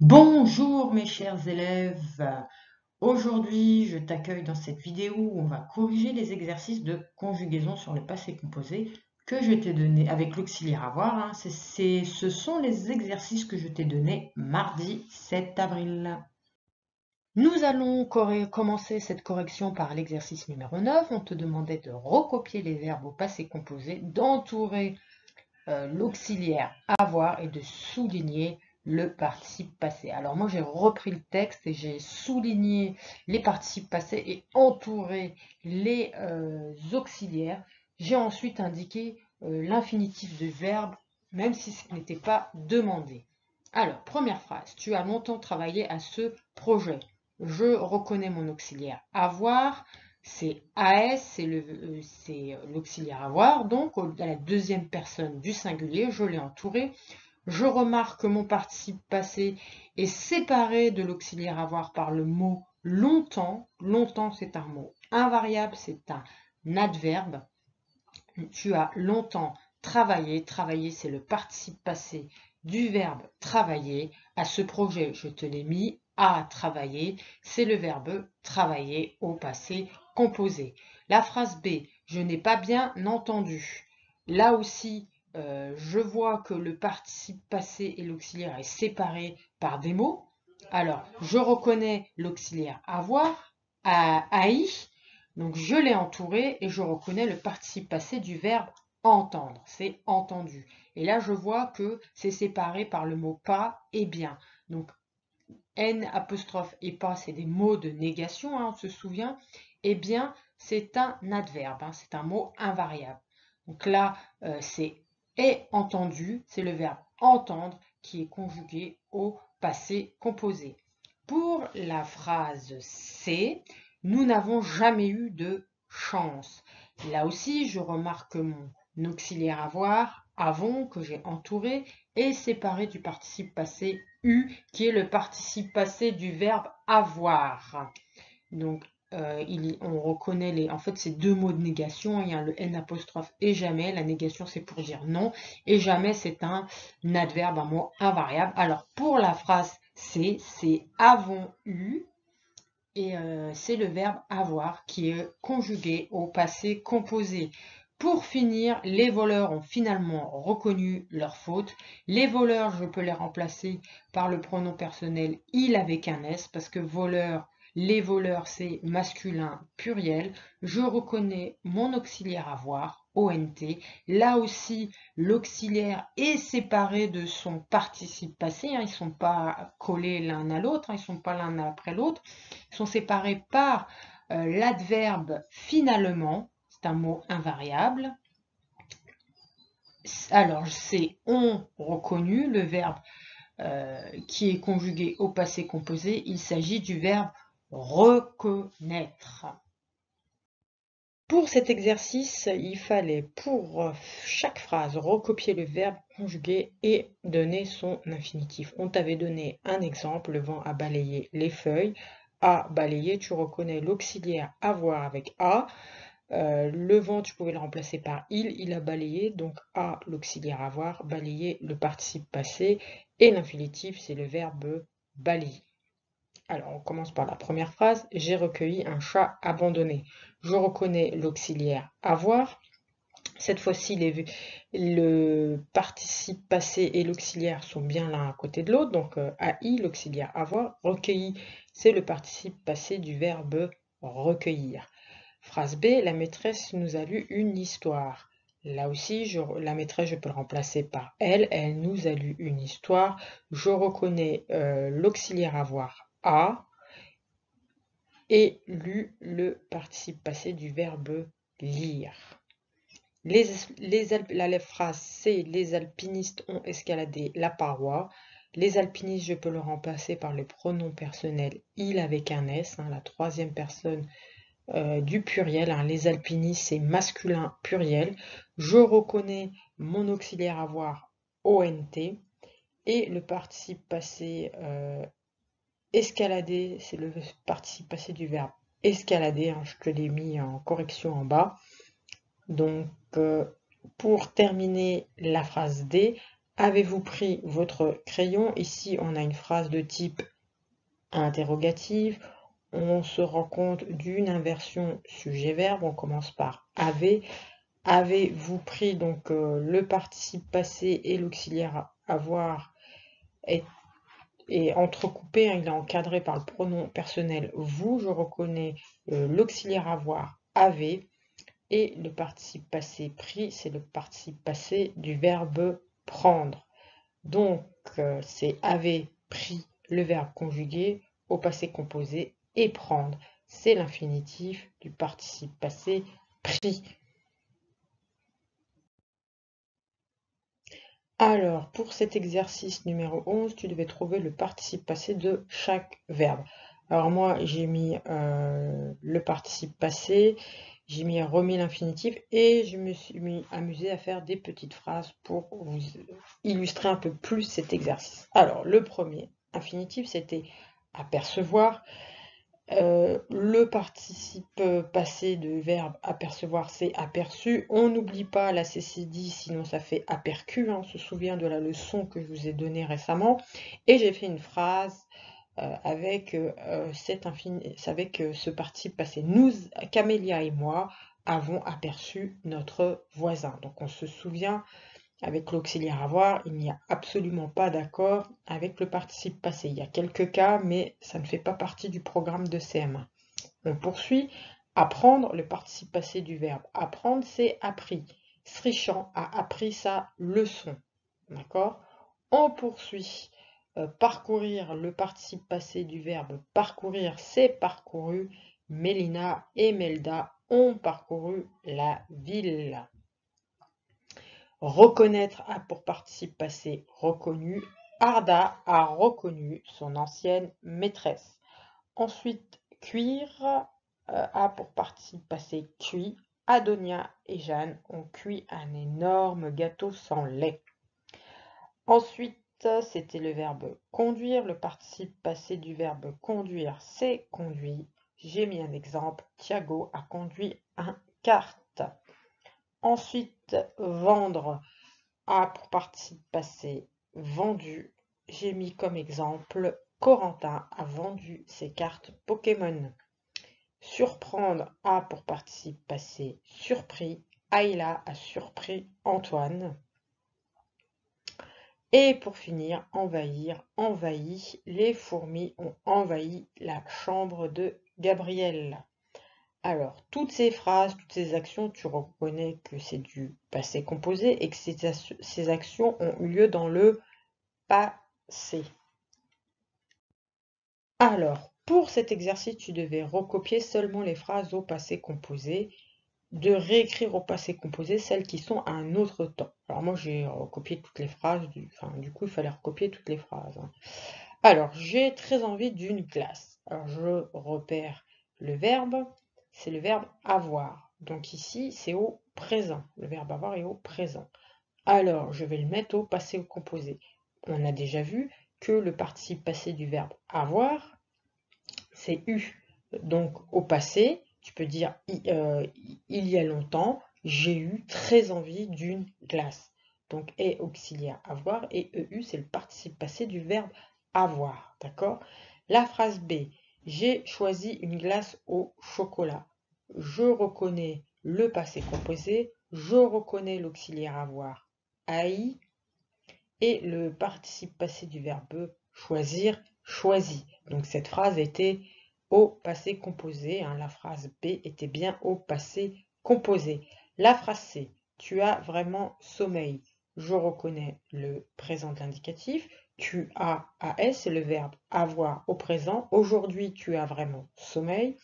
Bonjour mes chers élèves, aujourd'hui je t'accueille dans cette vidéo où on va corriger les exercices de conjugaison sur le passé composé que je t'ai donné avec l'auxiliaire avoir. Ce sont les exercices que je t'ai donnés mardi 7 avril. Nous allons commencer cette correction par l'exercice numéro 9. On te demandait de recopier les verbes au passé composé, d'entourer l'auxiliaire avoir et de souligner le participe passé. Alors moi j'ai repris le texte et j'ai souligné les participes passés et entouré les auxiliaires. J'ai ensuite indiqué l'infinitif du verbe, même si ce n'était pas demandé. Alors, première phrase, tu as longtemps travaillé à ce projet. Je reconnais mon auxiliaire avoir, c'est AS, c'est l'auxiliaire avoir, donc à la deuxième personne du singulier, je l'ai entouré. Je remarque que mon participe passé est séparé de l'auxiliaire avoir par le mot longtemps. Longtemps, c'est un mot invariable, c'est un adverbe. Tu as longtemps travaillé. Travailler, c'est le participe passé du verbe travailler. À ce projet, je te l'ai mis à travailler. C'est le verbe travailler au passé composé. La phrase B, je n'ai pas bien entendu. Là aussi, je vois que le participe passé et l'auxiliaire est séparé par des mots. Alors, je reconnais l'auxiliaire avoir, AI, donc je l'ai entouré et je reconnais le participe passé du verbe entendre, c'est entendu. Et là, je vois que c'est séparé par le mot pas et bien. Donc N apostrophe et pas, c'est des mots de négation, on se souvient. Et bien, c'est un adverbe, c'est un mot invariable. Donc là, c'est est entendu, c'est le verbe entendre qui est conjugué au passé composé. Pour la phrase C, nous n'avons jamais eu de chance. Là aussi, je remarque mon auxiliaire avoir, avons, que j'ai entouré, est séparé du participe passé eu, qui est le participe passé du verbe avoir. Donc, on reconnaît en fait, ces deux mots de négation. Il y a le N apostrophe et jamais. La négation, c'est pour dire non. Et jamais, c'est un adverbe, un mot invariable. Alors, pour la phrase C, c'est avons eu. Et c'est le verbe avoir qui est conjugué au passé composé. Pour finir, les voleurs ont finalement reconnu leur faute. Les voleurs, je peux les remplacer par le pronom personnel il avec un S parce que voleur, les voleurs, c'est masculin pluriel. Je reconnais mon auxiliaire avoir, ONT. Là aussi, l'auxiliaire est séparé de son participe passé. Ils ne sont pas collés l'un à l'autre, ils ne sont pas l'un après l'autre. Ils sont séparés par l'adverbe finalement, c'est un mot invariable. Alors, c'est on reconnu, le verbe qui est conjugué au passé composé. Il s'agit du verbe reconnaître. Pour cet exercice, il fallait pour chaque phrase recopier le verbe conjugué et donner son infinitif. On t'avait donné un exemple, le vent a balayé les feuilles. A balayé, tu reconnais l'auxiliaire avoir avec A. Le vent, tu pouvais le remplacer par il a balayé, donc a l'auxiliaire avoir, balayé le participe passé, et l'infinitif, c'est le verbe balayer. Alors, on commence par la première phrase. J'ai recueilli un chat abandonné. Je reconnais l'auxiliaire avoir. Cette fois-ci, le participe passé et l'auxiliaire sont bien l'un à côté de l'autre. Donc, AI, l'auxiliaire avoir. Recueilli, c'est le participe passé du verbe recueillir. Phrase B, la maîtresse nous a lu une histoire. Là aussi, la maîtresse, je peux le remplacer par elle. Elle nous a lu une histoire. Je reconnais l'auxiliaire avoir a et lu le participe passé du verbe lire. La phrase C, les alpinistes ont escaladé la paroi. Les alpinistes, je peux le remplacer par le pronom personnel il avec un S, la troisième personne du pluriel. Les alpinistes, c'est masculin pluriel. Je reconnais mon auxiliaire avoir ONT et le participe passé escalader, c'est le participe passé du verbe escalader. Je te l'ai mis en correction en bas. Donc, pour terminer la phrase D, Avez-vous pris votre crayon? Ici, on a une phrase de type interrogative. On se rend compte d'une inversion sujet-verbe. On commence par avez. Avez-vous pris donc le participe passé et l'auxiliaire avoir est entrecoupé, hein, il est encadré par le pronom personnel vous. Je reconnais l'auxiliaire avoir avez et le participe passé pris, c'est le participe passé du verbe prendre. Donc c'est avait pris le verbe conjugué au passé composé et prendre, c'est l'infinitif du participe passé pris. Alors, pour cet exercice numéro 11, tu devais trouver le participe passé de chaque verbe. Alors moi, j'ai mis le participe passé, j'ai remis l'infinitif et je me suis amusée à faire des petites phrases pour vous illustrer un peu plus cet exercice. Alors, le premier infinitif, c'était apercevoir. Le participe passé de verbe apercevoir, c'est aperçu. On n'oublie pas la CC10, sinon ça fait aperçu. Hein, on se souvient de la leçon que je vous ai donnée récemment. Et j'ai fait une phrase avec ce participe passé. Nous, Camélia et moi, avons aperçu notre voisin. Donc on se souvient. Avec l'auxiliaire avoir, il n'y a absolument pas d'accord avec le participe passé. Il y a quelques cas, mais ça ne fait pas partie du programme de CM1. On poursuit. Apprendre, le participe passé du verbe apprendre, c'est appris. Srichan a appris sa leçon. D'accord? On poursuit. Parcourir, le participe passé du verbe parcourir, c'est parcouru. Mélina et Melda ont parcouru la ville. Reconnaître a pour participe passé reconnu. Arda a reconnu son ancienne maîtresse. Ensuite, cuire a pour participe passé cuit. Adonia et Jeanne ont cuit un énorme gâteau sans lait. Ensuite, c'était le verbe conduire. Le participe passé du verbe conduire, c'est conduit. J'ai mis un exemple. Thiago a conduit un kart. Ensuite, vendre a pour participe passé vendu. J'ai mis comme exemple Corentin a vendu ses cartes Pokémon. Surprendre a pour participe passé surpris. Ayla a surpris Antoine. Et pour finir, envahir, envahi. Les fourmis ont envahi la chambre de Gabriel. Alors, toutes ces phrases, toutes ces actions, tu reconnais que c'est du passé composé et que ces actions ont eu lieu dans le passé. Alors, pour cet exercice, tu devais recopier seulement les phrases au passé composé, de réécrire au passé composé celles qui sont à un autre temps. Alors moi, j'ai recopié toutes les phrases, du coup, il fallait recopier toutes les phrases. Hein. Alors, j'ai très envie d'une glace. Alors, je repère le verbe. C'est le verbe avoir. Donc ici, c'est au présent. Le verbe avoir est au présent. Alors, je vais le mettre au passé composé. On a déjà vu que le participe passé du verbe avoir, c'est eu. Donc, au passé, tu peux dire il y a longtemps, j'ai eu très envie d'une glace. Donc, est auxiliaire avoir et EU, c'est le participe passé du verbe avoir. D'accord? La phrase B, j'ai choisi une glace au chocolat. Je reconnais le passé composé, je reconnais l'auxiliaire avoir, AI, et le participe passé du verbe choisir, choisi. Donc cette phrase était au passé composé. Hein, la phrase B était bien au passé composé. La phrase C, tu as vraiment sommeil. Je reconnais le présent de l'indicatif. Tu as, AS, c'est le verbe avoir au présent. Aujourd'hui, tu as vraiment sommeil.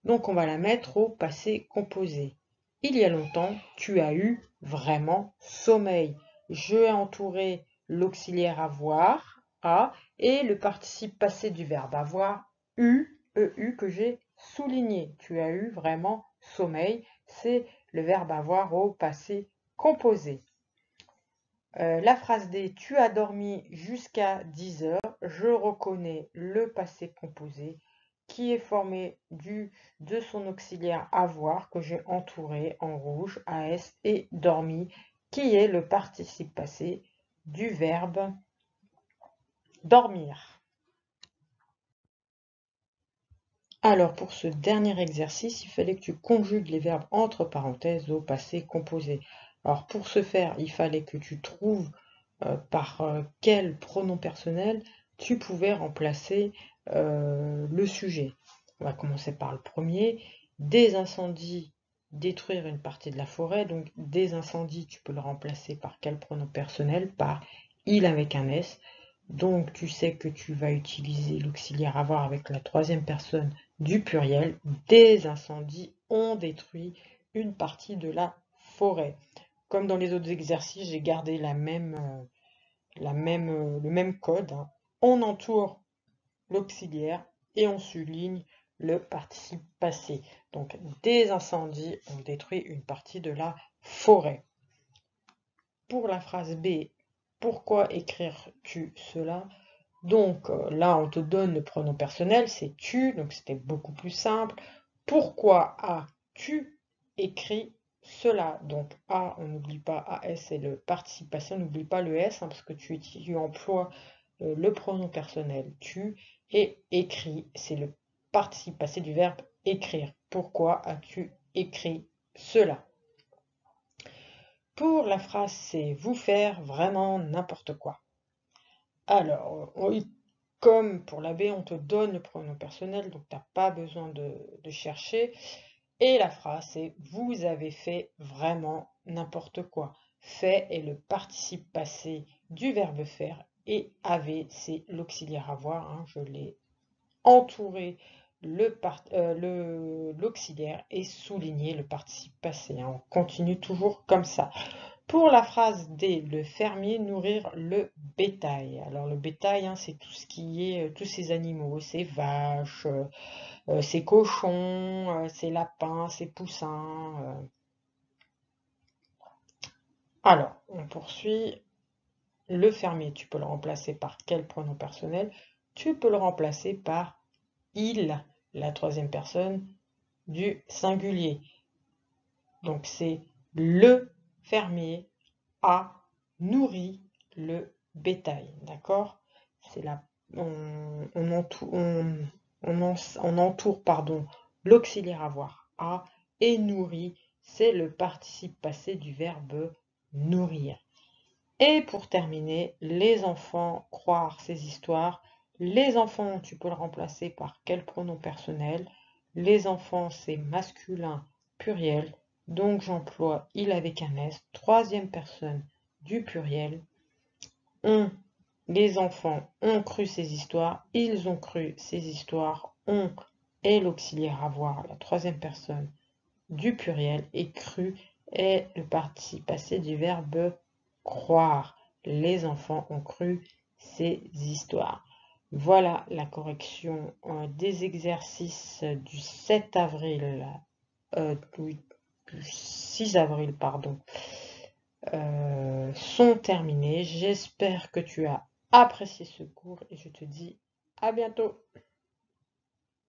Donc on va la mettre au passé composé. Il y a longtemps, tu as eu vraiment sommeil. Je ai entouré l'auxiliaire avoir, a, et le participe passé du verbe avoir, eu, eu, que j'ai souligné. Tu as eu vraiment sommeil. C'est le verbe avoir au passé composé. La phrase D, tu as dormi jusqu'à 10 heures. Je reconnais le passé composé qui est formé de son auxiliaire avoir que j'ai entouré en rouge, AS, et dormi, qui est le participe passé du verbe dormir. Alors, pour ce dernier exercice, il fallait que tu conjugues les verbes entre parenthèses au passé composé. Alors, pour ce faire, il fallait que tu trouves par quel pronom personnel tu pouvais remplacer le sujet. On va commencer par le premier. Des incendies, détruire une partie de la forêt. Donc, des incendies, tu peux le remplacer par quel pronom personnel? Par il avec un S. Donc, tu sais que tu vas utiliser l'auxiliaire avoir avec la troisième personne du pluriel. Des incendies ont détruit une partie de la forêt. Comme dans les autres exercices, j'ai gardé le même code. Hein. On entoure l'auxiliaire et on souligne le participe passé. Donc, des incendies ont détruit une partie de la forêt. Pour la phrase B, pourquoi écrires-tu cela? Donc là, on te donne le pronom personnel, c'est tu, donc c'était beaucoup plus simple. Pourquoi as-tu écrit cela? Donc A, on n'oublie pas AS, c'est le participe passé, on n'oublie pas le S, hein, parce que tu emploies le pronom personnel tu, et écrit, c'est le participe passé du verbe écrire. Pourquoi as-tu écrit cela? Pour la phrase c'est vous faire vraiment n'importe quoi. Alors, comme pour la B, on te donne le pronom personnel, donc tu n'as pas besoin de chercher. Et la phrase, c'est « Vous avez fait vraiment n'importe quoi ». Fait est le participe passé du verbe faire et avait, c'est l'auxiliaire avoir. Hein, je l'ai entouré l'auxiliaire et souligné le participe passé. Hein, on continue toujours comme ça. Pour la phrase D, le fermier nourrir le bétail. Alors le bétail, hein, c'est tout ce qui est tous ces animaux, ces vaches, ces cochons, ces lapins, ces poussins. Alors, on poursuit. Le fermier, tu peux le remplacer par quel pronom personnel? Tu peux le remplacer par il, la troisième personne du singulier. Donc c'est le fermier a nourri le bétail, d'accord? C'est là, on entoure pardon, l'auxiliaire avoir a et nourri, c'est le participe passé du verbe nourrir. Et pour terminer, les enfants croire ces histoires. Les enfants, tu peux le remplacer par quel pronom personnel? Les enfants, c'est masculin pluriel. Donc j'emploie il avec un S, troisième personne du pluriel. Les enfants ont cru ces histoires, ils ont cru ces histoires, ont est l'auxiliaire avoir, la troisième personne du pluriel, et cru est le participe passé du verbe croire. Les enfants ont cru ces histoires. Voilà la correction des exercices du 7 avril, du 6 avril, pardon, sont terminés. J'espère que tu as apprécié ce cours et je te dis à bientôt.